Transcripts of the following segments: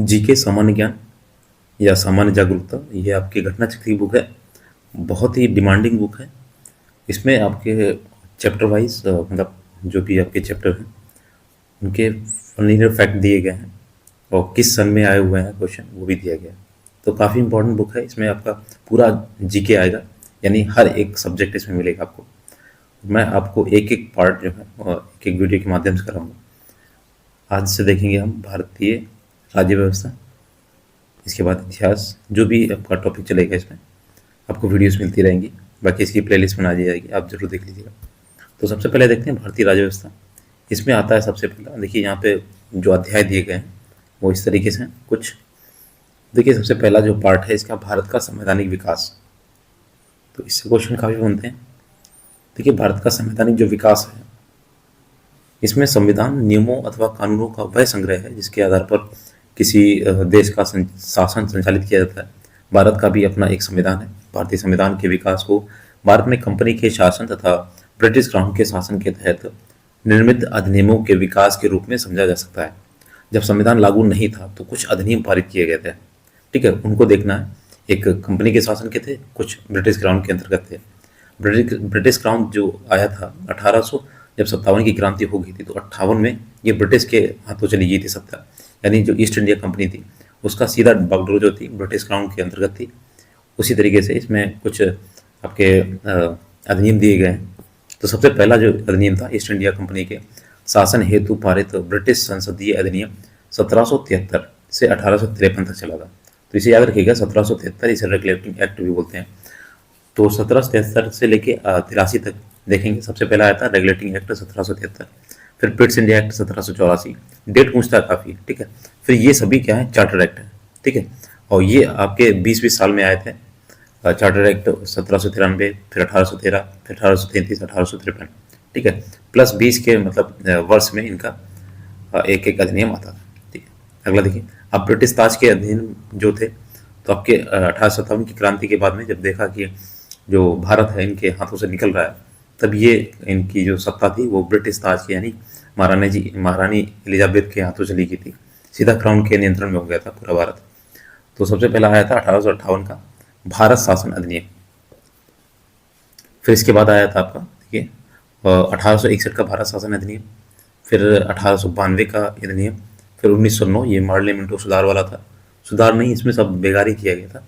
GK सामान्य ज्ञान या सामान्य जागरूकता, ये आपकी घटना चक्र की बुक है। बहुत ही डिमांडिंग बुक है। इसमें आपके चैप्टर वाइज मतलब जो भी आपके चैप्टर हैं उनके फनी फैक्ट दिए गए हैं और किस सन में आए हुए हैं क्वेश्चन वो भी दिया गया है। तो काफ़ी इंपॉर्टेंट बुक है। इसमें आपका पूरा जीके आएगा, यानी हर एक सब्जेक्ट इसमें मिलेगा आपको। मैं आपको एक एक पार्ट जो है एक एक वीडियो के माध्यम से कराऊंगा। आज से देखेंगे हम भारतीय राज्य व्यवस्था, इसके बाद इतिहास, जो भी आपका टॉपिक चलेगा इसमें आपको वीडियोस मिलती रहेंगी। बाकी इसकी प्लेलिस्ट बना दी जाएगी, आप जरूर देख लीजिएगा। तो सबसे पहले देखते हैं भारतीय राज्य व्यवस्था। इसमें आता है सबसे पहला, देखिए यहाँ पे जो अध्याय दिए गए हैं वो इस तरीके से हैं कुछ। देखिए सबसे पहला जो पार्ट है इसका, भारत का संवैधानिक विकास। तो इससे क्वेश्चन काफ़ी बनते हैं। देखिए भारत का संवैधानिक जो विकास है, इसमें संविधान नियमों अथवा कानूनों का वह संग्रह है जिसके आधार पर किसी देश का शासन संचालित किया जाता है। भारत का भी अपना एक संविधान है। भारतीय संविधान के विकास को भारत में कंपनी के शासन तथा ब्रिटिश क्राउन के शासन के तहत निर्मित अधिनियमों के विकास के रूप में समझा जा सकता है। जब संविधान लागू नहीं था तो कुछ अधिनियम पारित किए गए थे, ठीक है, उनको देखना है। एक कंपनी के शासन के थे, कुछ ब्रिटिश क्राउन के अंतर्गत थे। ब्रिटिश क्राउन जो आया था 1800, जब 57 की क्रांति हो गई थी तो 58 में ये ब्रिटिश के हाथों चली गई थी सत्ता, यानी जो ईस्ट इंडिया कंपनी थी उसका सीधा बागडोर जो थी ब्रिटिश क्राउन के अंतर्गत थी। उसी तरीके से इसमें कुछ आपके अधिनियम दिए गए हैं। तो सबसे पहला जो अधिनियम था ईस्ट इंडिया कंपनी के शासन हेतु पारित ब्रिटिश संसदीय अधिनियम 1773 से 1853 तक चला था। तो इसे याद रखिएगा, 1773, इसे रेगुलेटिंग एक्ट भी बोलते हैं। तो 1773 से लेके 83 तक देखेंगे। सबसे पहला आया था रेगुलेटिंग एक्ट 1773, फिर पिट्स इंडिया एक्ट 1784। डेट पूछता है काफ़ी, ठीक है। फिर ये सभी क्या है, चार्टर एक्ट है, ठीक है। और ये आपके 20-20 साल में आए थे। चार्टर एक्ट 1793, फिर 1813, फिर 1833, 1853, ठीक है। प्लस 20 के मतलब वर्ष में इनका एक एक अधिनियम आता था, ठीक है। अगला देखिए, अब ब्रिटिश ताज के अधीन जो थे, तो आपके 1857 की क्रांति के बाद में जब देखा कि जो भारत है इनके हाथों से निकल रहा है, तब ये इनकी जो सत्ता थी वो ब्रिटिश ताज की यानी महारानी एलिजाबेथ के हाथों चली गई थी। सीधा क्राउन के नियंत्रण में हो गया था पूरा भारत। तो सबसे पहला आया था 1858 का भारत शासन अधिनियम। फिर इसके बाद आया था आपका, देखिए, 1861 का भारत शासन अधिनियम, फिर 1892 का अधिनियम, फिर 1909 ये मार्ले मिंटो सुधार वाला था। सुधार नहीं, इसमें सब बेगारी किया गया था।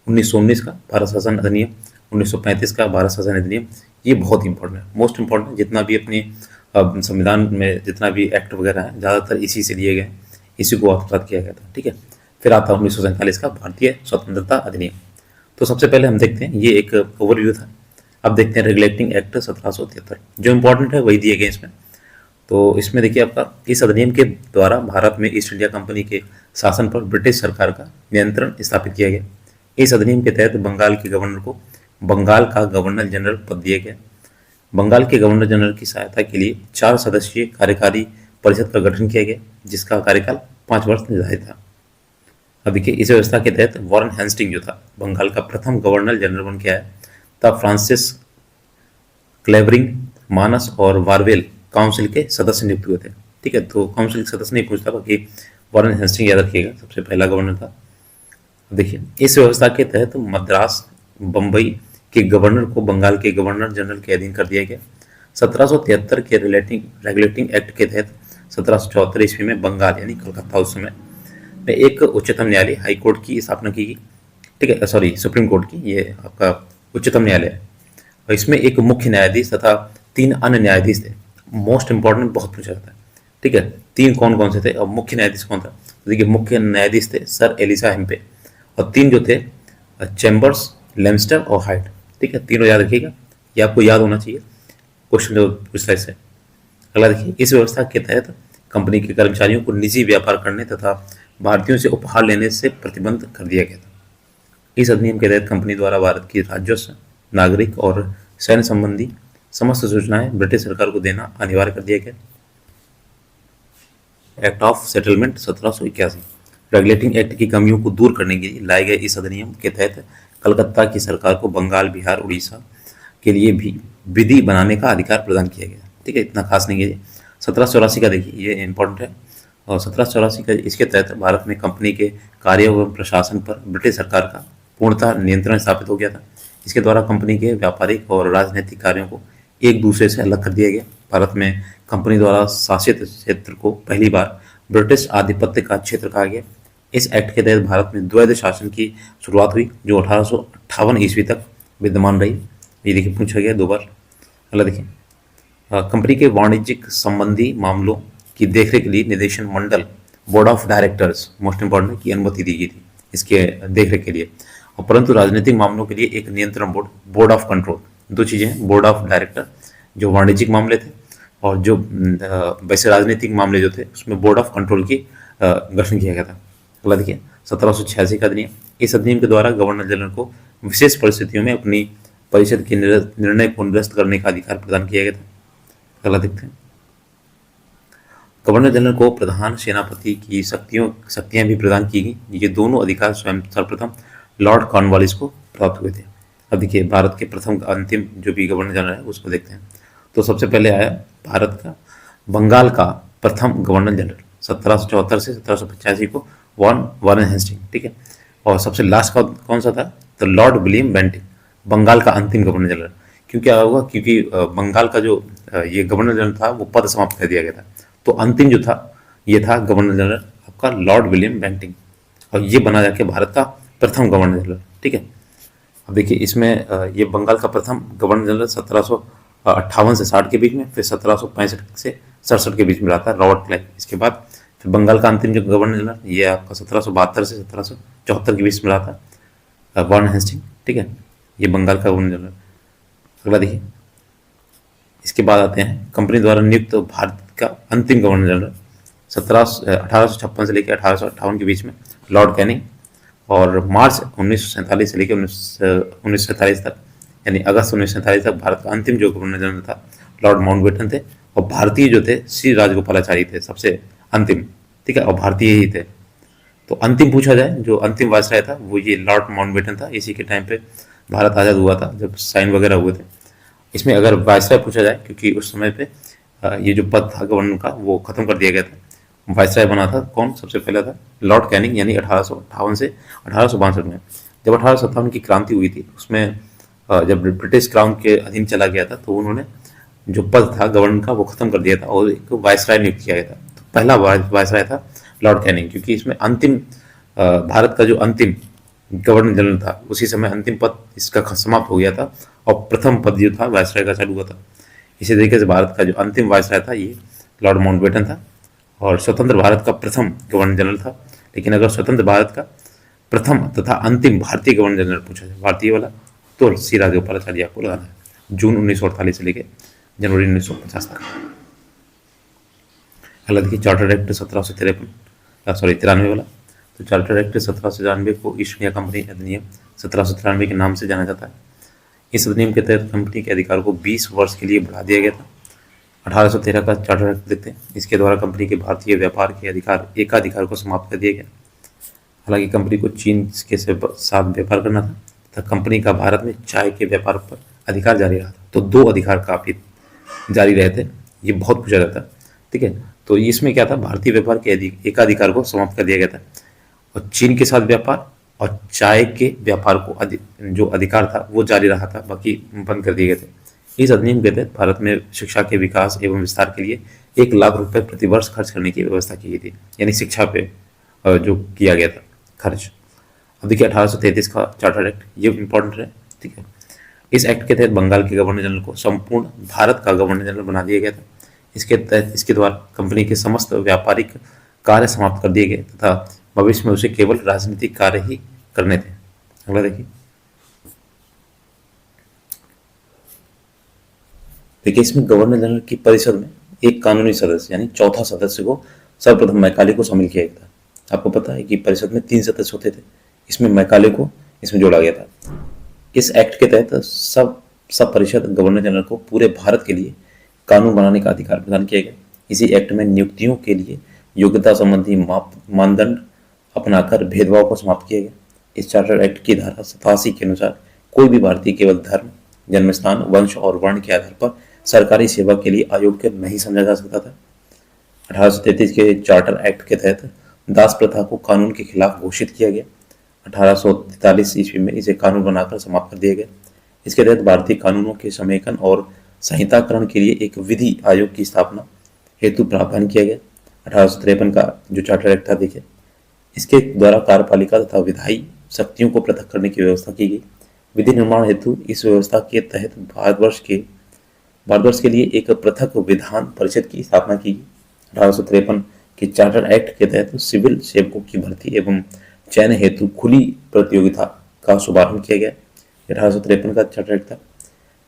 1919 का भारत शासन अधिनियम, 1935 का भारत शासन अधिनियम। ये बहुत इंपॉर्टेंट है, मोस्ट इंपॉर्टेंट है। जितना भी अपने संविधान में जितना भी एक्ट वगैरह है ज़्यादातर इसी से लिए गए, इसी को आत्मसात किया गया था, ठीक है। फिर आता है 1947 का भारतीय स्वतंत्रता अधिनियम। तो सबसे पहले हम देखते हैं, ये एक ओवरव्यू था। अब देखते हैं रेगुलेटिंग एक्ट 1773, जो इंपॉर्टेंट है वही दिए गए इसमें। तो इसमें देखिए आपका, इस अधिनियम के द्वारा भारत में ईस्ट इंडिया कंपनी के शासन पर ब्रिटिश सरकार का नियंत्रण स्थापित किया गया। इस अधिनियम के तहत बंगाल के गवर्नर को बंगाल का गवर्नर जनरल पद दिया गया। बंगाल के गवर्नर जनरल की सहायता के लिए 4 सदस्यीय कार्यकारी परिषद का गठन किया गया, जिसका कार्यकाल 5 वर्ष निर्धारित था। अब देखिए, इस व्यवस्था के तहत वॉरेन हेस्टिंग जो था बंगाल का प्रथम गवर्नर जनरल बन के आया, तब फ्रांसिस क्लेवरिंग, मानस और वारवेल काउंसिल के सदस्य नियुक्त हुए थे, ठीक है। तो काउंसिल के सदस्य नहीं पूछता, बाकी वॉरेन हेस्टिंग याद रखिएगा, सबसे पहला गवर्नर था। देखिए, इस व्यवस्था के तहत मद्रास, बम्बई के गवर्नर को बंगाल के गवर्नर जनरल के अधीन कर दिया गया। 1773 के रेगुलेटिंग एक्ट के तहत 1774 ईस्वी में बंगाल यानी कलकत्ता उस समय में एक उच्चतम न्यायालय हाई कोर्ट की स्थापना की गई, ठीक है, सॉरी सुप्रीम कोर्ट की, ये आपका उच्चतम न्यायालय है। और इसमें एक मुख्य न्यायाधीश तथा 3 अन्य न्यायाधीश थे। मोस्ट इंपॉर्टेंट, बहुत पूछा जाता है, ठीक है। 3 कौन कौन से थे और मुख्य न्यायाधीश कौन था? तो देखिए, मुख्य न्यायाधीश थे सर एलिसा हेम्पे, और 3 जो थे चैम्बर्स, लेम्स्टर और हाइट, ठीक है। तीनों याद रखिएगा, ये आपको याद होना चाहिए, क्वेश्चन जो पूछता है इससे। अगला देखिए, इस व्यवस्था के तहत कंपनी के कर्मचारियों को निजी व्यापार करने तथा भारतीयों से उपहार लेने से प्रतिबंध कर दिया गया था। इस अधिनियम के तहत कंपनी द्वारा भारत की राजस्व, नागरिक और सैन्य संबंधी समस्त सूचनाएं ब्रिटिश सरकार को देना अनिवार्य कर दिया गया। Act of settlement 1781, regulating act की कमियों को दूर करने के लिए लाए गए इस अधिनियम के तहत कलकत्ता की सरकार को बंगाल, बिहार, उड़ीसा के लिए भी विधि बनाने का अधिकार प्रदान किया गया, ठीक है। इतना खास नहीं है। 1784 का देखिए, ये इंपॉर्टेंट है। और 1784 का इसके तहत भारत में कंपनी के कार्य एवं प्रशासन पर ब्रिटिश सरकार का पूर्णतः नियंत्रण स्थापित हो गया था। इसके द्वारा कंपनी के व्यापारिक और राजनीतिक कार्यों को एक दूसरे से अलग कर दिया गया। भारत में कंपनी द्वारा शासित क्षेत्र को पहली बार ब्रिटिश आधिपत्य का क्षेत्र कहा गया। इस एक्ट के तहत भारत में द्वैध शासन की शुरुआत हुई, जो 1858 ईस्वी तक विद्यमान रही। ये देखिए पूछा गया 2 बार। अगला देखिए, कंपनी के वाणिज्यिक संबंधी मामलों की देखरेख के लिए निदेशन मंडल board of directors most important की अनुमति दी गई थी इसके देखरेख के लिए। और परंतु राजनीतिक मामलों के लिए एक नियंत्रण बोर्ड, बोर्ड ऑफ कंट्रोल, 2 चीजें हैं, बोर्ड ऑफ डायरेक्टर जो वाणिज्यिक मामले थे, और जो वैसे राजनीतिक मामले जो थे उसमें बोर्ड ऑफ कंट्रोल की गठन किया गया था। अगला देखिए 1786 का अधिनियम। इस अधिनियम के द्वारा गवर्नर जनरल को विशेष परिस्थितियों में अपनी परिषद के निर्णय को निरस्त करने का अधिकार प्रदान किया गया था। अगला देखते हैं, गवर्नर जनरल को प्रधान सेनापति की शक्तियां भी प्रदान की गई। ये दोनों अधिकार स्वयं सर्वप्रथम लॉर्ड कॉर्नवालिस को प्राप्त हुए थे। अब देखिए भारत के प्रथम अंतिम जो भी गवर्नर जनरल है उसको देखते हैं। तो सबसे पहले आया भारत का बंगाल का प्रथम गवर्नर जनरल 1774 से 1785 को वारेन हेस्टिंग, ठीक है। और सबसे लास्ट का कौन सा था? तो लॉर्ड विलियम बेंटिंग, बंगाल का अंतिम गवर्नर जनरल। क्यों क्या हुआ? क्योंकि बंगाल का जो ये गवर्नर जनरल था वो पद समाप्त कर दिया गया था। तो अंतिम जो था ये था गवर्नर जनरल आपका लॉर्ड विलियम बेंटिंग, और ये बना जाके भारत का प्रथम गवर्नर जनरल, ठीक है। अब देखिए इसमें ये बंगाल का प्रथम गवर्नर जनरल 1758 से 60 के बीच में, फिर 1765 से 67 के बीच में रहा था रॉबर्ट क्लाइव। इसके बाद फिर बंगाल का अंतिम जो गवर्नर जनरल ये आपका 1772 से 1774 के बीच में रहा था वारेन हेस्टिंग, ठीक है। ये बंगाल का गवर्नर जनरल। अगला देखिए, इसके बाद आते हैं कंपनी द्वारा नियुक्त भारत का अंतिम गवर्नर जनरल 1856 से लेकर 1858 के बीच में लॉर्ड कैनिंग, और मार्च 1947 से लेकर 1947 तक, यानी अगस्त 1947 तक भारत का अंतिम जो गवर्नर जनरल था लॉर्ड माउंटबेटन थे। और भारतीय जो थे श्री राजगोपालाचारी थे सबसे अंतिम, ठीक है, और भारतीय ही थे। तो अंतिम पूछा जाए, जो अंतिम वायसराय था वो ये लॉर्ड माउंटबेटन था। इसी के टाइम पे भारत आज़ाद हुआ था जब साइन वगैरह हुए थे। इसमें अगर वायसराय पूछा जाए, क्योंकि उस समय पे ये जो पद था गवर्नर का वो खत्म कर दिया गया था। वायसराय बना था कौन? सबसे पहला था लॉर्ड कैनिंग, यानी 1858 से 1862 में। जब 1857 की क्रांति हुई थी उसमें जब ब्रिटिश क्राउन के अधीन चला गया था तो उन्होंने जो पद था गवर्नर का वो खत्म कर दिया था और एक वायसराय नियुक्त किया गया था। तो पहला वायसराय था लॉर्ड कैनिंग, क्योंकि इसमें अंतिम भारत का जो अंतिम गवर्नर जनरल था उसी समय अंतिम पद इसका समाप्त हो गया था और प्रथम पद जो था वायसराय का चालू हुआ था। इसी तरीके से भारत का जो अंतिम वायसराय था ये लॉर्ड माउंटबेटन था, और स्वतंत्र भारत का प्रथम गवर्नर जनरल था। लेकिन अगर स्वतंत्र भारत का प्रथम तथा अंतिम भारतीय गवर्नर जनरल पूछा जाए भारतीय वाला, तो सी राजगोपालाचारी आपको लगाना है, जून 1948 से लेकर जनवरी 1950 तक। अगला देखिए चार्टर एक्ट 1753 वाला। तो चार्टर एक्ट 1793 को ईस्ट इंडिया कंपनी अधिनियम 1793 के नाम से जाना जाता है। इस अधिनियम के तहत कंपनी के अधिकार को 20 वर्ष के लिए बढ़ा दिया गया था। 1813 का चार्टर एक्ट देखते हैं। इसके द्वारा कंपनी के भारतीय व्यापार के एकाधिकार को समाप्त कर दिया गया। हालांकि कंपनी को चीन के साथ व्यापार करना था तथा कंपनी का भारत में चाय के व्यापार पर अधिकार जारी रहा था। तो 2 अधिकार काफी जारी रहे थे, ये बहुत पूछा जाता है, ठीक है। तो इसमें क्या था? भारतीय व्यापार के एकाधिकार को समाप्त कर दिया गया था और चीन के साथ व्यापार और चाय के व्यापार को जो अधिकार था वो जारी रहा था, बाकी बंद कर दिए गए थे। इस अधिनियम के तहत भारत में शिक्षा के विकास एवं विस्तार के लिए 1 लाख रुपए प्रति वर्ष खर्च करने की व्यवस्था की गई थी, यानी शिक्षा पे जो किया गया था खर्च। अब देखिए 1833 का चार्टर एक्ट, ये इंपॉर्टेंट है, ठीक है। इस एक्ट के तहत बंगाल के गवर्नर जनरल को संपूर्ण भारत का गवर्नर जनरल बना दिया गया था। इसके द्वारा कंपनी के समस्त व्यापारिक कार्य समाप्त कर दिए गए तथा भविष्य में उसे केवल राजनीतिक कार्य ही करने थे। अगला देखिए, इसमें गवर्नर जनरल की परिषद में एक कानूनी सदस्य यानी चौथा सदस्य को सर्वप्रथम मैकाले को शामिल किया गया था। आपको पता है कि परिषद में 3 सदस्य होते थे, इसमें मैकाले को इसमें जोड़ा गया था। इस एक्ट के तहत सब परिषद गवर्नर जनरल को पूरे भारत के लिए कानून बनाने का अधिकार प्रदान किया गया। इसी एक्ट में नियुक्तियों के लिए योग्यता संबंधी मानदंड अपनाकर भेदभाव को समाप्त किया गया। इस चार्टर एक्ट की धारा 87 के अनुसार कोई भी भारतीय केवल धर्म, जन्मस्थान, वंश और वर्ण के आधार पर सरकारी सेवा के लिए अयोग्य नहीं समझा जा सकता था। 1833 के चार्टर एक्ट के तहत दास प्रथा को कानून के खिलाफ घोषित किया गया। 1843 ईस्वी में इसे कानून बनाकर समाप्त कर दिया गया। इसके तहत भारतीय कानूनों के समेकन और संहिताकरण के लिए एक विधि आयोग की स्थापना हेतु प्रावधान किया गया। 1853 का जो चार्टर एक्ट था, देखिए, इसके द्वारा कार्यपालिका तथा विधायी शक्तियों को पृथक करने की व्यवस्था की गई। विधि निर्माण हेतु इस व्यवस्था के तहत भारतवर्ष के लिए एक पृथक विधान परिषद की स्थापना की गई। 1853 के चार्टर एक्ट के तहत सिविल सेवकों की भर्ती एवं चयन हेतु खुली प्रतियोगिता का शुभारंभ किया गया। 1853 का चार्टर एक्ट था।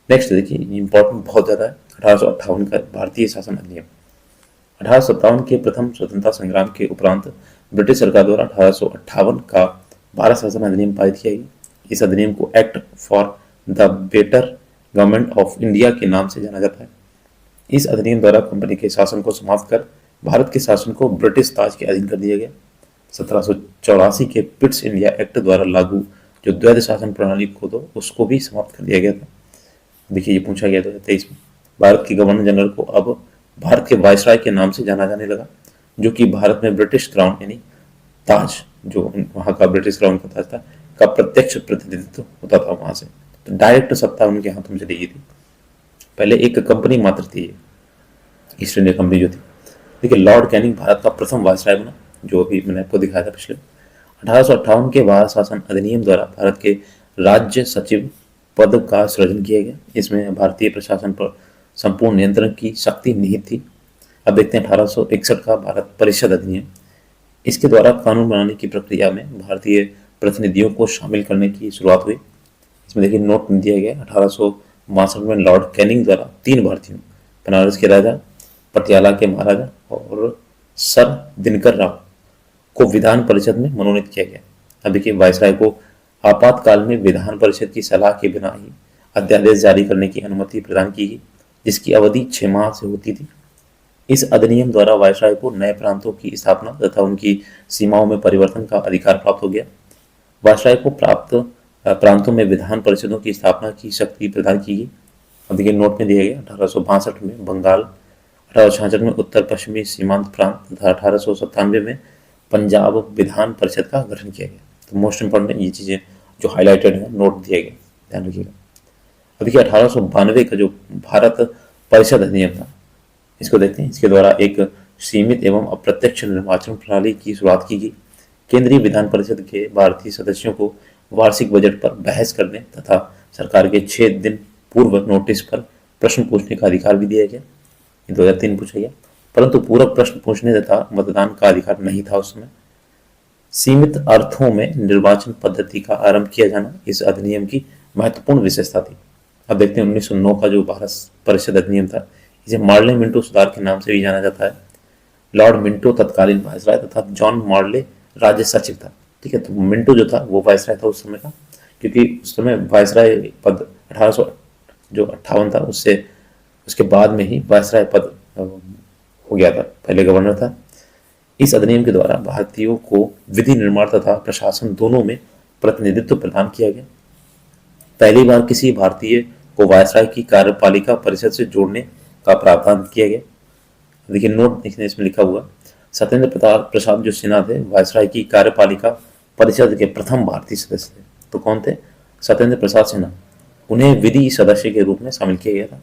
नेक्स्ट देखिए, इंपॉर्टेंट बहुत ज़्यादा है, 1858 का भारतीय शासन अधिनियम। 1857 के प्रथम स्वतंत्रता संग्राम के उपरांत ब्रिटिश सरकार द्वारा 1858 का भारत शासन अधिनियम पारित किया गया। इस अधिनियम को act for the better government of India के नाम से जाना जाता है। इस अधिनियम द्वारा कंपनी के शासन को समाप्त कर भारत के शासन को ब्रिटिश ताज के अधीन कर दिया गया। 1784 के पिट्स इंडिया एक्ट द्वारा लागू जो द्वैध शासन प्रणाली को तो उसको भी समाप्त कर दिया गया था। देखिए, ये पूछा गया 2023 में। भारत के गवर्नर जनरल को अब भारत के वायसराय के नाम से जाना जाने लगा, जो कि भारत में ब्रिटिश क्राउन यानी ताज, जो वहाँ का ब्रिटिश क्राउन का ताज था, का प्रत्यक्ष प्रतिनिधित्व होता था वहाँ से। तो डायरेक्ट सत्ता उनके हाथों में चली गई थी। पहले एक कंपनी मात्र थी, ईस्ट इंडिया कंपनी जो थी। देखिए, लॉर्ड कैनिंग भारत का प्रथम वायसराय बना, जो अभी मैंने आपको दिखाया था पिछले। 1858 के भारत शासन अधिनियम द्वारा भारत के राज्य सचिव पद का सृजन किया गया। इसमें भारतीय प्रशासन पर संपूर्ण नियंत्रण की शक्ति निहित थी। अब देखते हैं 1861 का भारत परिषद अधिनियम। इसके द्वारा कानून बनाने की प्रक्रिया में भारतीय प्रतिनिधियों को शामिल करने की शुरुआत हुई। इसमें देखिए नोट दिया गया 1862 में लॉर्ड कैनिंग द्वारा 3 भारतीयों, बनारस के राजा, पटियाला के महाराजा और सर दिनकर राव को विधान परिषद में मनोनीत किया गया। अब देखिए, वायसराय को आपातकाल में विधान परिषद की सलाह के बिना ही अध्यादेश जारी करने की अनुमति प्रदान की गई, जिसकी अवधि 6 माह से होती थी। इस अधिनियम द्वारा वायसराय को नए प्रांतों की स्थापना तथा उनकी सीमाओं में परिवर्तन का अधिकार प्राप्त हो गया। वायसराय को प्राप्त प्रांतों में विधान परिषदों की स्थापना की शक्ति प्रदान की गई। अब देखिए, नोट में दिया गया 1862 में बंगाल, 1866 में उत्तर पश्चिमी सीमांत प्रांत तथा 1897 में पंजाब विधान परिषद का गठन किया गया। तो मोस्ट इंपॉर्टेंट ये चीज़ें जो हाईलाइटेड है, नोट दिया गया, ध्यान रखिएगा। अब देखिए, 1892 का जो भारत परिषद अधिनियम था, इसको देखते हैं। इसके द्वारा एक सीमित एवं अप्रत्यक्ष निर्वाचन प्रणाली की शुरुआत की गई। केंद्रीय विधान परिषद के भारतीय सदस्यों को वार्षिक बजट पर बहस करने तथा सरकार के 6 दिन पूर्व नोटिस पर प्रश्न पूछने का अधिकार भी दिया गया। 2003 पूछा गया, परंतु पूरक प्रश्न पूछने तथा मतदान का अधिकार नहीं था उस समय। सीमित अर्थों में निर्वाचन पद्धति का आरंभ किया जाना इस अधिनियम की महत्वपूर्ण विशेषता थी। अब देखते हैं 1909 का जो भारत परिषद अधिनियम था, इसे मार्ले मिंटो सुधार के नाम से भी जाना जाता है। लॉर्ड मिंटो तत्कालीन वायसराय तथा जॉन मार्ले राज्य सचिव था। ठीक है, तो मिंटो जो था वो वायसराय था उस समय का, क्योंकि उस समय वायसराय पद 1858 था, उससे उसके बाद में ही वायसराय पद हो गया था, पहले गवर्नर था। इस अधिनियम के द्वारा भारतीयों को विधि निर्माण तथा प्रशासन दोनों में प्रतिनिधित्व प्रदान किया गया। पहली बार किसी भारतीय को वायसराय की कार्यपालिका परिषद से जोड़ने का प्रावधान किया गया। देखिए, नोट देखने इसमें लिखा हुआ, सत्येंद्र प्रसाद जो सिन्हा थे, वायसराय की कार्यपालिका परिषद के प्रथम भारतीय सदस्य थे। तो कौन थे? सत्येंद्र प्रसाद सिन्हा। उन्हें विधि सदस्य के रूप में शामिल किया गया था।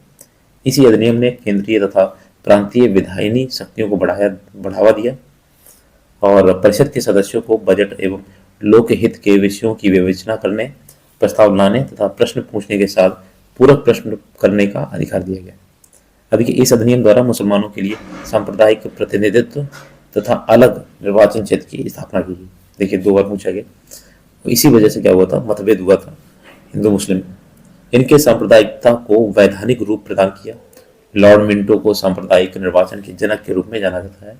इसी अधिनियम ने केंद्रीय तथा प्रांतीय विधायिनी शक्तियों को बढ़ावा दिया और परिषद के सदस्यों को बजट एवं लोकहित के विषयों की विवेचना करने, प्रस्ताव लाने तथा प्रश्न पूछने के साथ पूरक प्रश्न करने का अधिकार दिया गया। अभी इस अधिनियम द्वारा मुसलमानों के लिए सांप्रदायिक प्रतिनिधित्व तथा अलग निर्वाचन क्षेत्र की स्थापना की गई। देखिए, 2 बार पूछा गया। इसी वजह से क्या हुआ था, मतभेद हुआ था हिंदू मुस्लिम। इनके सांप्रदायिकता को वैधानिक रूप प्रदान किया। लॉर्ड मिंटो को सांप्रदायिक निर्वाचन के जनक के रूप में जाना जाता है।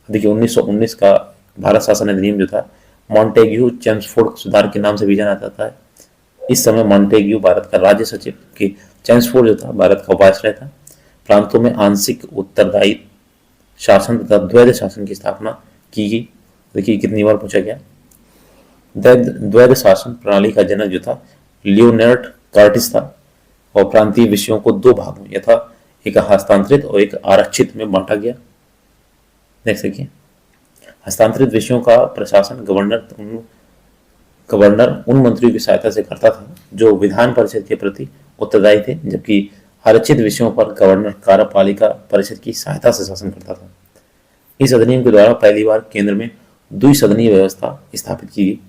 देखिए, 1919 का भारत शासन अधिनियम जो था, मॉन्टेग्यू चेम्सफोर्ड सुधार के नाम से भी जाना जाता है। इस समय मॉन्टेग्यू भारत का राज्य सचिव के चेम्सफोर्ड जो था भारत का वायसराय था। प्रांतों में आंशिक उत्तरदायी शासन तथा द्वैध शासन की स्थापना की गई। देखिए, कितनी बार पूछा गया। द्वैध शासन प्रणाली का जनक जो था लियोनार्ड कर्टिस था और प्रांतीय विषयों को 2 भागों यथा एक हस्तांतरित और एक आरक्षित में बांटा गया। नेक्स्ट देखिए, हस्तांतरित विषयों का प्रशासन गवर्नर उन मंत्रियों की सहायता से करता था जो विधान परिषद के प्रति उत्तरदायी थे, जबकि आरक्षित विषयों पर गवर्नर कार्यपालिका परिषद की सहायता से शासन करता था। इस अधिनियम के द्वारा पहली बार केंद्र में द्विसदनीय व्यवस्था स्थापित की गई।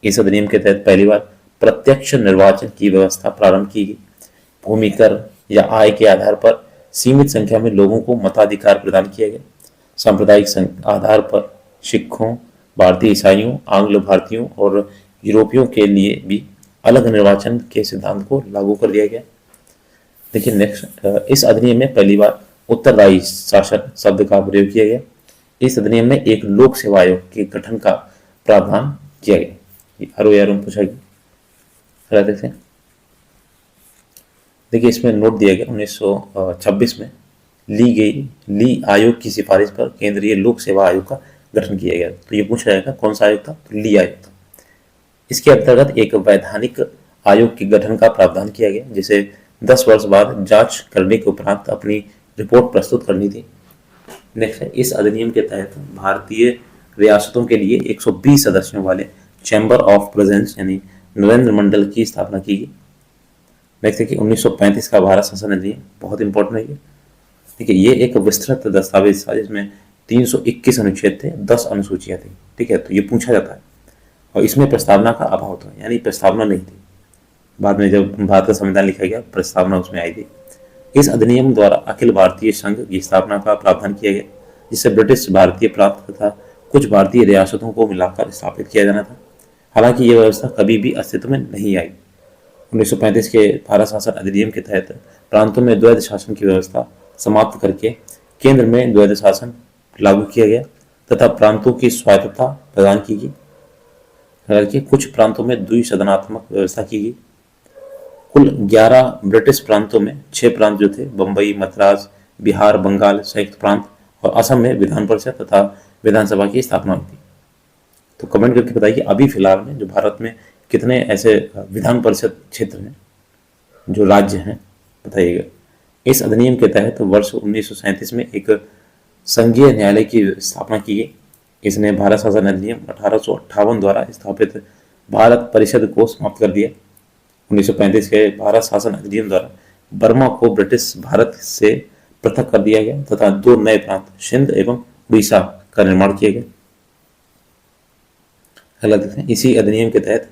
इस अधिनियम के तहत पहली बार प्रत्यक्ष निर्वाचन की व्यवस्था प्रारंभ की गई। भूमि कर या आय के आधार पर सीमित संख्या में लोगों को मताधिकार प्रदान किया गया। सांप्रदायिक आधार पर सिखों, भारतीय ईसाइयों, आंग्ल भारतीयों और यूरोपियों के लिए भी अलग निर्वाचन के सिद्धांत को लागू कर दिया गया। देखिए नेक्स्ट, इस अधिनियम में पहली बार उत्तरदायी शासन शब्द का प्रयोग किया गया। इस अधिनियम में एक लोक सेवा आयोग के गठन का प्रावधान किया गया। आर में पूछा गया देखते हैं। देखिए इसमें नोट दिया गया 1926 में ली आयोग की सिफारिश पर केंद्रीय लोक सेवा आयोग का गठन किया गया। तो ये पूछा जाएगा कौन सा आयोग था, तो ली आयोग था। इसके अंतर्गत एक वैधानिक आयोग के गठन का प्रावधान किया गया, जिसे 10 वर्ष बाद जांच करने के उपरांत अपनी रिपोर्ट प्रस्तुत करनी थी। नेक्स्ट है, इस अधिनियम के तहत भारतीय रियासतों के लिए 120 सदस्यों वाले चैम्बर ऑफ प्रेजेंस यानी नरेंद्र मंडल की स्थापना की गई। नेक्स्ट देखिए 1935 का भारत शासन अधिनियम, बहुत इंपॉर्टेंट है ये। देखिए ये एक विस्तृत दस्तावेज था जिसमें 321 अनुच्छेद थे, 10 अनुसूचियां थी। ठीक है, तो ये पूछा जाता है और इसमें प्रस्तावना का अभाव था, यानी प्रस्तावना नहीं थी। बाद में जब भारत का संविधान लिखा गया प्रस्तावना उसमें आई थी। इस अधिनियम द्वारा अखिल भारतीय संघ की स्थापना का प्रावधान किया गया, जिससे ब्रिटिश भारतीय प्रांत तथा कुछ भारतीय रियासतों को मिलाकर स्थापित किया जाना था। हालांकि यह व्यवस्था कभी भी अस्तित्व में नहीं आई। 1935 के भारत शासन अधिनियम के तहत प्रांतों में द्वैध शासन की व्यवस्था समाप्त करके केंद्र में द्वैध शासन लागू किया गया तथा प्रांतों की स्वायत्तता प्रदान की गई। हालांकि कुछ प्रांतों में द्विसदनात्मक व्यवस्था की गई। कुल 11 ब्रिटिश प्रांतों में 6 प्रांत जो थे, बंबई, मद्रास, बिहार, बंगाल, संयुक्त प्रांत और असम में विधान परिषद तथा विधानसभा की स्थापना हुई थी। तो कमेंट करके बताइए अभी फिलहाल में जो भारत में कितने ऐसे विधान परिषद क्षेत्र हैं, जो राज्य हैं, बताइएगा। इस अधिनियम के तहत वर्ष 1937 में एक संघीय न्यायालय की स्थापना की गई। इसने भारत शासन अधिनियम 1858 द्वारा स्थापित भारत परिषद को समाप्त कर दिया। 1935 के भारत शासन अधिनियम द्वारा बर्मा को ब्रिटिश भारत से पृथक कर दिया गया तथा 2 नए प्रांत सिंध एवं उड़ीसा का निर्माण किया गया। अगला देखते हैं, इसी अधिनियम के तहत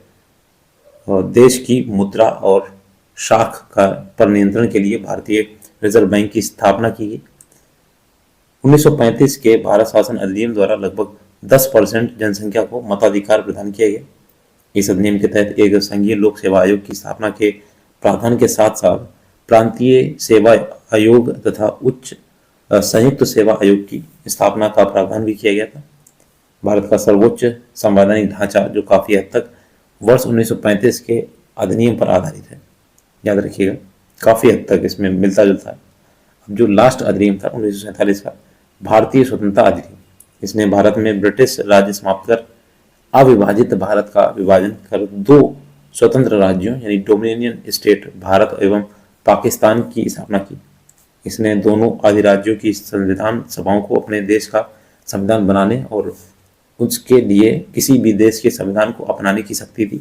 देश की मुद्रा और शाख का पर नियंत्रण के लिए भारतीय रिजर्व बैंक की स्थापना की गई। 1935 के भारत शासन अधिनियम द्वारा लगभग 10% जनसंख्या को मताधिकार प्रदान किया गया। इस अधिनियम के तहत एक संघीय लोक सेवा आयोग की स्थापना के प्रावधान के साथ साथ प्रांतीय सेवा आयोग तथा उच्च संयुक्त सेवा आयोग की स्थापना का प्रावधान भी किया गया था। भारत का सर्वोच्च संवैधानिक ढांचा जो काफी हद तक वर्ष 1935 के अधिनियम पर आधारित है, याद रखिएगा, काफी हद तक इसमें मिलता जुलता है। अब जो लास्ट अधिनियम था 1947 का भारतीय स्वतंत्रता अधिनियम, इसने भारत में ब्रिटिश राज्य समाप्त कर अविभाजित भारत का विभाजन कर 2 स्वतंत्र राज्यों यानी डोमिनियन स्टेट भारत एवं पाकिस्तान की स्थापना की। इसने दोनों अधिराज्यों की संविधान सभाओं को अपने देश का संविधान बनाने और उसके लिए किसी भी देश के संविधान को अपनाने की शक्ति दी।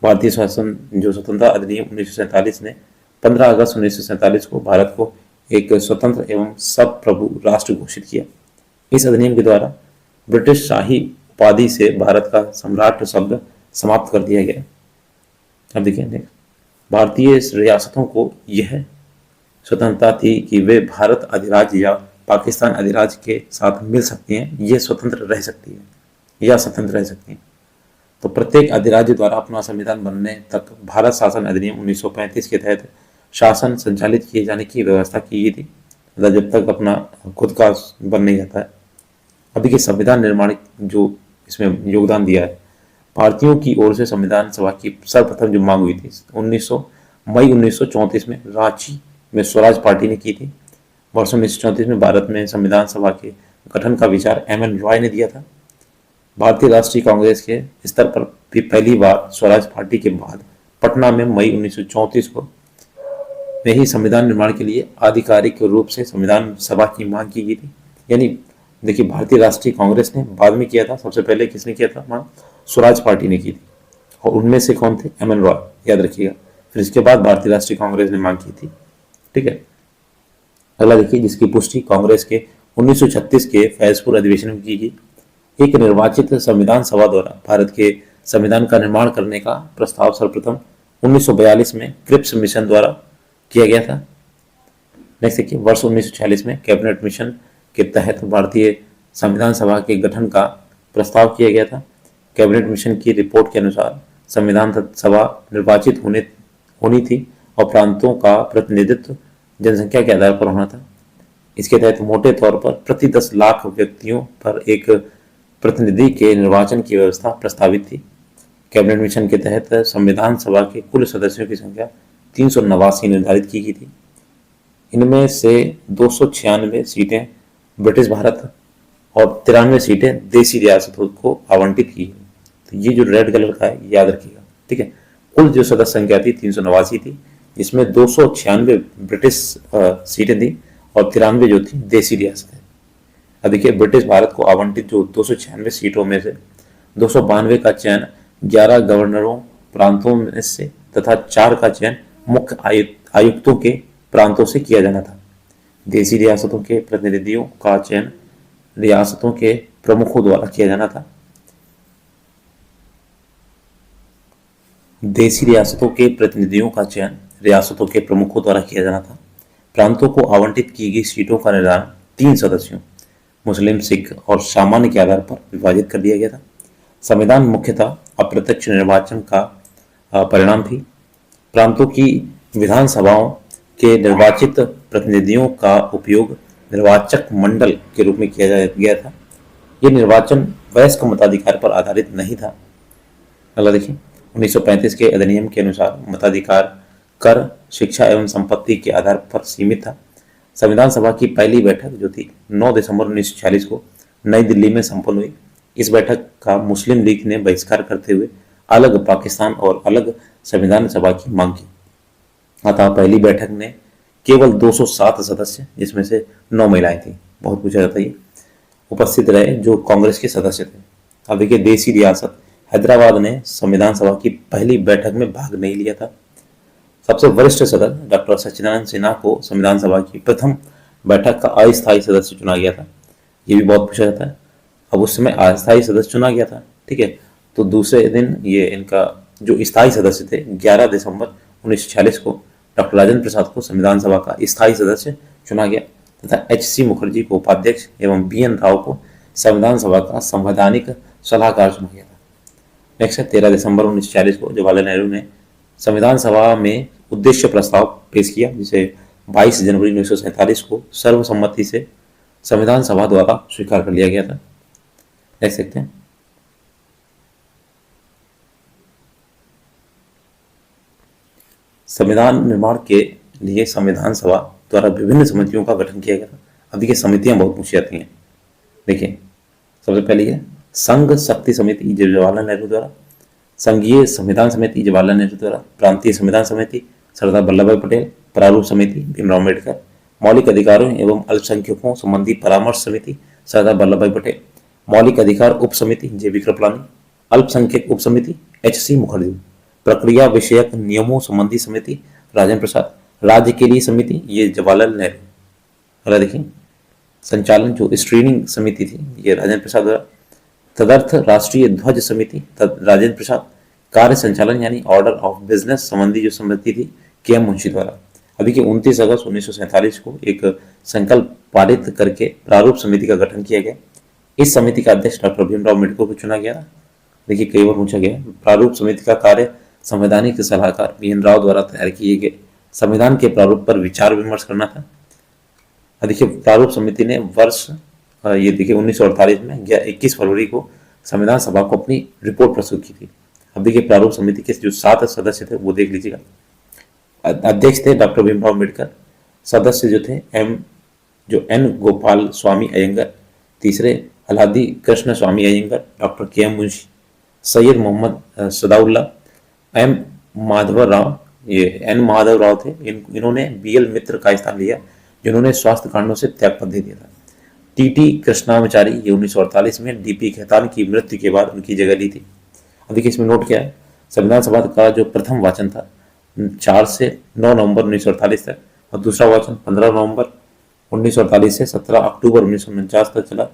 भारतीय शासन जो स्वतंत्रता अधिनियम 1947 ने 15 अगस्त 1947 को भारत को एक स्वतंत्र एवं सब प्रभु राष्ट्र घोषित किया। इस अधिनियम के द्वारा ब्रिटिश शाही उपाधि से भारत का सम्राट शब्द समाप्त कर दिया गया। अब देखिए नेक्स्ट, भारतीय रियासतों को यह स्वतंत्रता थी कि वे भारत अधिराज्य या पाकिस्तान अधिराज्य के साथ मिल सकती हैं, ये स्वतंत्र रह सकती है या स्वतंत्र रह सकती हैं। तो प्रत्येक अधिराज्य द्वारा अपना संविधान बनने तक भारत शासन अधिनियम 1935 के तहत शासन संचालित किए जाने की व्यवस्था की गई थी, मतलब जब तक अपना खुद का बन नहीं जाता है। अभी के संविधान निर्माण जो इसमें योगदान दिया है, भारतीयों की ओर से संविधान सभा की सर्वप्रथम जो मांग हुई थी मई 1934 में रांची में स्वराज पार्टी ने की थी। वर्ष 1934 में भारत में संविधान सभा के गठन का विचार एम.एन. रॉय ने दिया था। भारतीय राष्ट्रीय कांग्रेस के स्तर पर भी पहली बार स्वराज पार्टी के बाद पटना में मई 1934 को में ही संविधान निर्माण के लिए आधिकारिक रूप से संविधान सभा की मांग की गई थी। यानी देखिए भारतीय राष्ट्रीय कांग्रेस ने बाद में किया था, सबसे पहले किसने किया था? मां स्वराज पार्टी ने की थी, और उनमें से कौन थे? एम एन रॉय, याद रखिएगा। फिर इसके बाद भारतीय राष्ट्रीय कांग्रेस ने मांग की थी, ठीक है। अगला देखिए, जिसकी पुष्टि कांग्रेस के 1936 के फैजपुर अधिवेशन में की गई। एक निर्वाचित संविधान सभा द्वारा भारत के संविधान का निर्माण करने का प्रस्ताव सर्वप्रथम 1942 में क्रिप्स मिशन द्वारा किया गया था। नेक्स्ट देखिए, वर्ष 1946 में कैबिनेट मिशन के तहत भारतीय संविधान सभा के गठन का प्रस्ताव किया गया था। कैबिनेट मिशन की रिपोर्ट के अनुसार संविधान सभा निर्वाचित होनी थी और प्रांतों का प्रतिनिधित्व जनसंख्या के आधार पर होना था। इसके तहत मोटे तौर पर प्रति 10 लाख व्यक्तियों पर एक प्रतिनिधि के निर्वाचन की व्यवस्था प्रस्तावित थी। कैबिनेट मिशन के तहत संविधान सभा के कुल सदस्यों की संख्या 389 निर्धारित की गई थी। इनमें से 296 सीटें ब्रिटिश भारत और 93 सीटें देसी रियासतों को आवंटित की। तो ये जो रेड कलर का है याद रखिएगा, ठीक है। कुल जो सदस्य संख्या थी 389 थी, इसमें 296 ब्रिटिश सीटें थी और 93 जो थी देसी रियासतें। अब देखिए, ब्रिटिश भारत को आवंटित जो 296 सीटों में से 292 का चयन 11 गवर्नरों प्रांतों में से तथा 4 का चयन मुख्य आयुक्तों के प्रांतों से किया जाना था। देसी रियासतों के प्रतिनिधियों का चयन रियासतों के प्रमुखों द्वारा किया जाना था। देसी रियासतों के प्रतिनिधियों का चयन रियासतों के प्रमुखों द्वारा किया जाना था। प्रांतों को आवंटित की गई सीटों का निर्धारण 3 सदस्यों मुस्लिम, सिख और सामान्य के आधार पर विभाजित कर दिया गया था। संविधान मुख्यतः अप्रत्यक्ष निर्वाचन का परिणाम थी। प्रांतों की विधानसभाओं के निर्वाचित प्रतिनिधियों का उपयोग निर्वाचक मंडल के रूप में किया गया था। यह निर्वाचन वयस्क मताधिकार पर आधारित नहीं था। अगला देखिए, 1935 के अधिनियम के अनुसार मताधिकार कर, शिक्षा एवं संपत्ति के आधार पर सीमित था। संविधान सभा की पहली बैठक जो थी 9 दिसंबर 1946 को नई दिल्ली में संपन्न हुई। इस बैठक का मुस्लिम लीग ने बहिष्कार करते हुए अलग पाकिस्तान और अलग संविधान सभा की मांग की। अतः पहली बैठक में केवल 207 सदस्य, जिसमें से 9 महिलाएं थी, बहुत पूछा जाता है, उपस्थित रहे जो कांग्रेस के सदस्य थे। अब देखिए, देसी रियासत हैदराबाद ने संविधान सभा की पहली बैठक में भाग नहीं लिया था। सबसे वरिष्ठ सदस्य डॉक्टर सच्चिदानंद सिन्हा को संविधान सभा की प्रथम बैठक का अस्थायी सदस्य चुना गया था। ये भी बहुत पूछा जाता है। अब उस समय अस्थायी सदस्य चुना गया था, ठीक है। तो दूसरे दिन ये इनका जो स्थायी सदस्य थे 11 दिसंबर 1946 को डॉक्टर राजेंद्र प्रसाद को संविधान सभा का स्थायी सदस्य चुना गया तथा एच.सी. मुखर्जी को उपाध्यक्ष एवं बी.एन. राव को संविधान सभा का संवैधानिक सलाहकार चुना गया था। नेक्स्ट है 13 दिसंबर 1940 को जवाहरलाल नेहरू ने संविधान सभा में उद्देश्य प्रस्ताव पेश किया, जिसे 22 जनवरी 1947 को सर्वसम्मति से संविधान सभा द्वारा स्वीकार कर लिया गया था। देख सकते हैं संविधान निर्माण के लिए संविधान सभा द्वारा विभिन्न समितियों का गठन किया गया था। अब देखिए, समितियां बहुत पूछी जाती हैं। देखिए, सबसे पहले है संघ शक्ति समिति जवाहरलाल नेहरू द्वारा, संघीय संविधान समिति जवाहरलाल नेहरू द्वारा, प्रांतीय संविधान समिति सरदार वल्लभ भाई पटेल, प्रारूप समिति भीमराव अम्बेडकर, मौलिक अधिकारों एवं अल्पसंख्यकों संबंधी परामर्श समिति सरदार वल्लभ भाई पटेल, मौलिक अधिकार उप समिति जे.बी. कृपलानी, अल्पसंख्यक उप समिति एच.सी. मुखर्जी, प्रक्रिया विषयक नियमों संबंधी समिति राजेंद्र प्रसाद, राज्य के लिए समिति ये जवाहरलाल नेहरू। अगला देखिए, संचालन जो स्क्रीनिंग समिति थी ये राजेंद्र प्रसाद द्वारा, तदर्थ राष्ट्रीय ध्वज समिति राजेंद्र प्रसाद, कार्य संचालन यानी ऑर्डर ऑफ बिजनेस संबंधी जो समिति थी के.एम. मुंशी द्वारा। अभी के 29 अगस्त 1947 को एक संकल्प पारित करके प्रारूप समिति का गठन किया गया। इस समिति का अध्यक्ष डॉक्टर भीमराव अम्बेडकर को चुना गया। देखिए, कई बार पूछा गया, प्रारूप समिति का कार्य संवैधानिक सलाहकार बी.एन. राव द्वारा तैयार किए गए संविधान के प्रारूप पर विचार विमर्श करना था। देखिए, प्रारूप समिति ने वर्ष ये देखिए 1948 में 21 फरवरी को संविधान सभा को अपनी रिपोर्ट प्रस्तुत की थी। अब देखिए, प्रारूप समिति के जो 7 सदस्य थे वो देख लीजिएगा। अध्यक्ष थे डॉक्टर भीमराव अम्बेडकर, सदस्य जो थे एन गोपाल स्वामी अयंगर, तीसरे Alladi Krishna Swami Ayyangar, doctor K M. Munshi, Syed Mohammad Saadulla, M Madhav Rao, ये एन माधव राव थे। इन्होंने बी.एल. मित्र का स्थान लिया, जिन्होंने स्वास्थ्य कारणों से त्यागपत्र दे दिया था। टीटी कृष्णामाचारी, ये 1948 में डीपी खेतान की मृत्यु के बाद उनकी जगह ली थी। अब देखिए इसमें नोट क्या है, संविधान सभा का जो प्रथम वाचन था 4 से 9 नवंबर 1948 तक, और दूसरा वाचन 15 नवंबर 1948 से 17 अक्टूबर 1949 तक चला,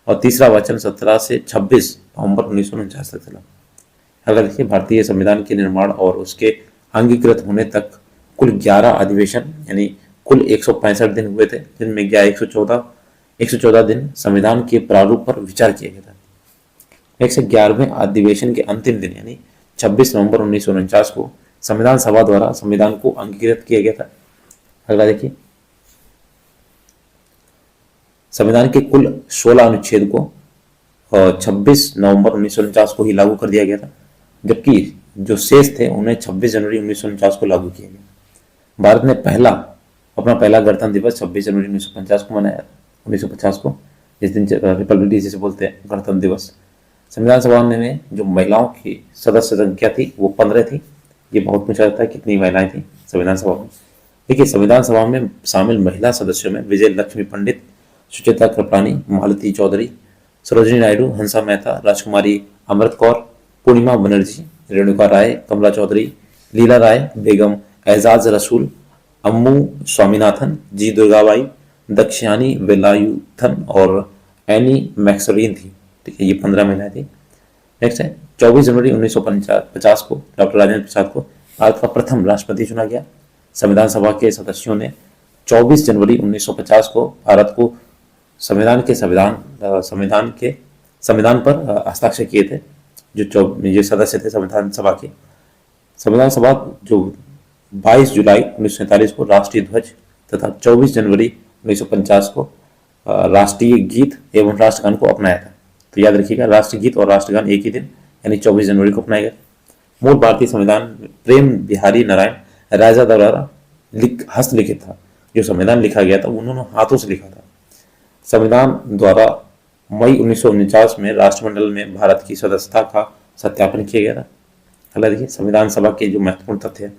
और तीसरा वाचन 17 से 26 नवंबर 1949 तक चला। अगर देखिए भारतीय संविधान के निर्माण और उसके अंगीकृत होने तक कुल 11 अधिवेशन यानी कुल 165 दिन हुए थे, जिनमें 114 दिन संविधान के प्रारूप पर विचार किया गया था। 111वें अधिवेशन के अंतिम दिन यानी 26 नवंबर 1949 को संविधान सभा द्वारा संविधान को अंगीकृत किया गया था। अगला देखिए, संविधान के कुल 16 अनुच्छेद को 26 नवंबर 1949 को ही लागू कर दिया गया था, जबकि जो शेष थे उन्हें 26 जनवरी 1949 को लागू किया गया। भारत ने अपना पहला गणतंत्र दिवस 26 जनवरी 1950 को मनाया, 1950 को, जिस दिन रिपब्लिक डे जिसे बोलते हैं, गणतंत्र दिवस। संविधान सभा में जो महिलाओं की सदस्य संख्या थी वो 15 थी। ये बहुत पूछा जाता है कितनी महिलाएं थी संविधान सभा में। देखिए संविधान सभा में शामिल महिला सदस्यों में विजय लक्ष्मी पंडित, सुचेता कृपलानी, मालती चौधरी, सरोजिनी नायडू, हंसा मेहता, राजकुमारी अमृत कौर, पूर्णिमा बनर्जी, रेणुका राय, कमला चौधरी, लीला राय, बेगम एजाज रसूल, अम्मू स्वामीनाथन, जी दुर्गाबाई, दक्षियानी वेलायुथन और एनी मैक्सरीन थी। ठीक है, ये 15 महिलाएं थी। नेक्स्ट है 24 जनवरी 1950 को डॉक्टर राजेंद्र प्रसाद को भारत का प्रथम राष्ट्रपति चुना गया। संविधान सभा के सदस्यों ने 24 जनवरी 1950 को भारत को संविधान पर हस्ताक्षर किए थे। जो सदस्य थे संविधान सभा के, संविधान सभा जो 22 जुलाई 1947 को राष्ट्रीय ध्वज तथा 24 जनवरी 1950 को राष्ट्रीय गीत एवं राष्ट्रगान को अपनाया था। तो याद रखिएगा, राष्ट्रीय गीत और राष्ट्रगान एक ही दिन यानी 24 जनवरी को अपनाया गया। मूल भारतीय संविधान प्रेम बिहारी नारायण राजा द्वारा हस्तलिखित था। जो संविधान लिखा गया था उन्होंने हाथों से लिखा था। संविधान द्वारा मई 1949 में राष्ट्रमंडल में भारत की सदस्यता का सत्यापन किया गया था। अगला देखिए संविधान सभा के जो महत्वपूर्ण तथ्य है।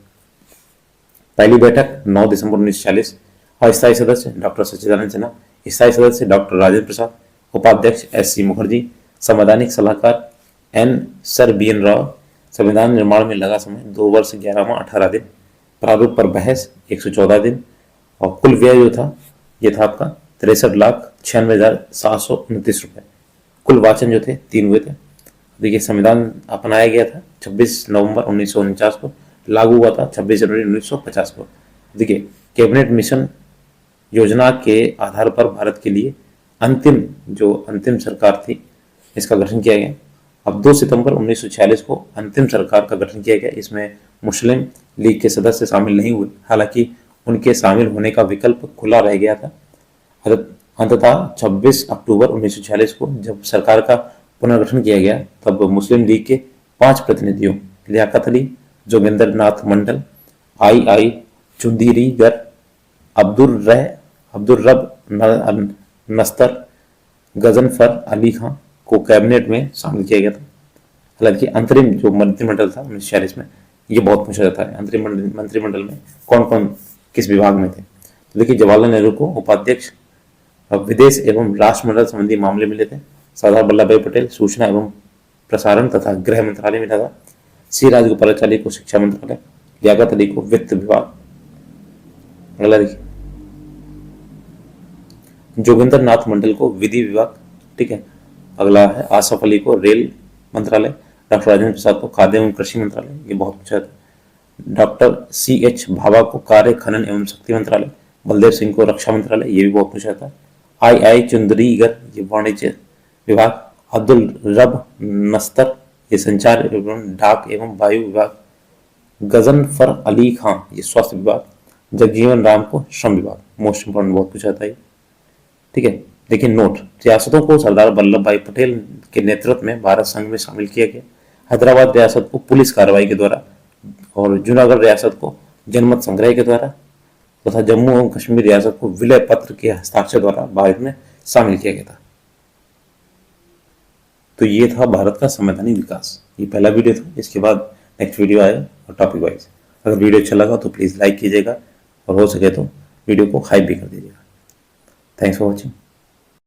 पहली बैठक 9 दिसंबर 1946। अस्थायी सदस्य डॉक्टर सच्चिदानंद सिन्हा, स्थायी सदस्य डॉक्टर राजेंद्र प्रसाद, उपाध्यक्ष SC मुखर्जी, संवैधानिक सलाहकार N सर BN राव। संविधान निर्माण में लगा समय 2 वर्ष 11 माह 18 दिन। प्रारूप पर बहस 114 दिन, और कुल व्यय जो था ये था आपका 63,96,729 रुपए। कुल वाचन जो थे 3 हुए थे। देखिए संविधान अपनाया गया था 26 नवंबर 1949 को, लागू हुआ था 26 जनवरी 1950 को। देखिए कैबिनेट मिशन योजना के आधार पर भारत के लिए अंतिम सरकार थी, इसका गठन किया गया। अब 2 सितंबर 1946 को अंतिम सरकार का गठन किया गया। इसमें मुस्लिम लीग के सदस्य शामिल नहीं हुए, हालांकि उनके शामिल होने का विकल्प खुला रह गया था। अंततः 26 अक्टूबर 1946 को जब सरकार का पुनर्गठन किया गया, तब मुस्लिम लीग के 5 प्रतिनिधियों लियाकत अली, जोगिंदर नाथ मंडल, I चुंदीरीगर, अब्दुर्रब नस्तर, गजनफर अली खां को कैबिनेट में शामिल किया गया था। हालांकि अंतरिम जो मंत्रिमंडल था 1946 में, ये बहुत पूछा जाता है अंतरिम मंत्रिमंडल में कौन कौन किस विभाग में थे। तो देखिए जवाहरलाल नेहरू को उपाध्यक्ष विदेश एवं राष्ट्रमंडल संबंधी मामले मिले थे। सरदार वल्लभ भाई पटेल सूचना एवं प्रसारण तथा गृह मंत्रालय मिला था। C राजगोपालाचारी को शिक्षा मंत्रालय, लियाकत अली को वित्त विभाग। अगला देखिए जोगिंदर नाथ मंडल को विधि विभाग। ठीक है, अगला है आसफ अली को रेल मंत्रालय, डॉक्टर राजेंद्र प्रसाद को खाद्य एवं कृषि मंत्रालय, ये बहुत पूछा था। डॉक्टर CH भाभा को कार्य खनन एवं शक्ति मंत्रालय, बलदेव सिंह को रक्षा मंत्रालय, ये भी बहुत पूछा था। I चुंदरीगर, ये वाणिज्य विभाग, अब्दुल रब नस्तर, ये संचार एवं डाक एवं वायु विभाग, गजनफर अली खां, ये स्वास्थ्य विभाग, जगजीवन राम को श्रम विभाग। मोस्ट इंपोर्टेंट बहुत पूछा था ये। ठीक है, देखिए नोट, रियासतों को सरदार वल्लभ भाई पटेल के नेतृत्व में भारत संघ में शामिल किया गया। हैदराबाद रियासत को पुलिस कार्रवाई के द्वारा, और जूनागढ़ रियासत को जनमत संग्रह के द्वारा, तथा जम्मू एवं कश्मीर रियासत को विलय पत्र के हस्ताक्षर द्वारा भारत में शामिल किया गया था। तो ये था भारत का संवैधानिक विकास। ये पहला वीडियो था, इसके बाद नेक्स्ट वीडियो आएगा और टॉपिक वाइज। अगर वीडियो अच्छा लगा तो प्लीज़ लाइक कीजिएगा, और हो सके तो वीडियो को हाइप भी कर दीजिएगा। Thanks for watching.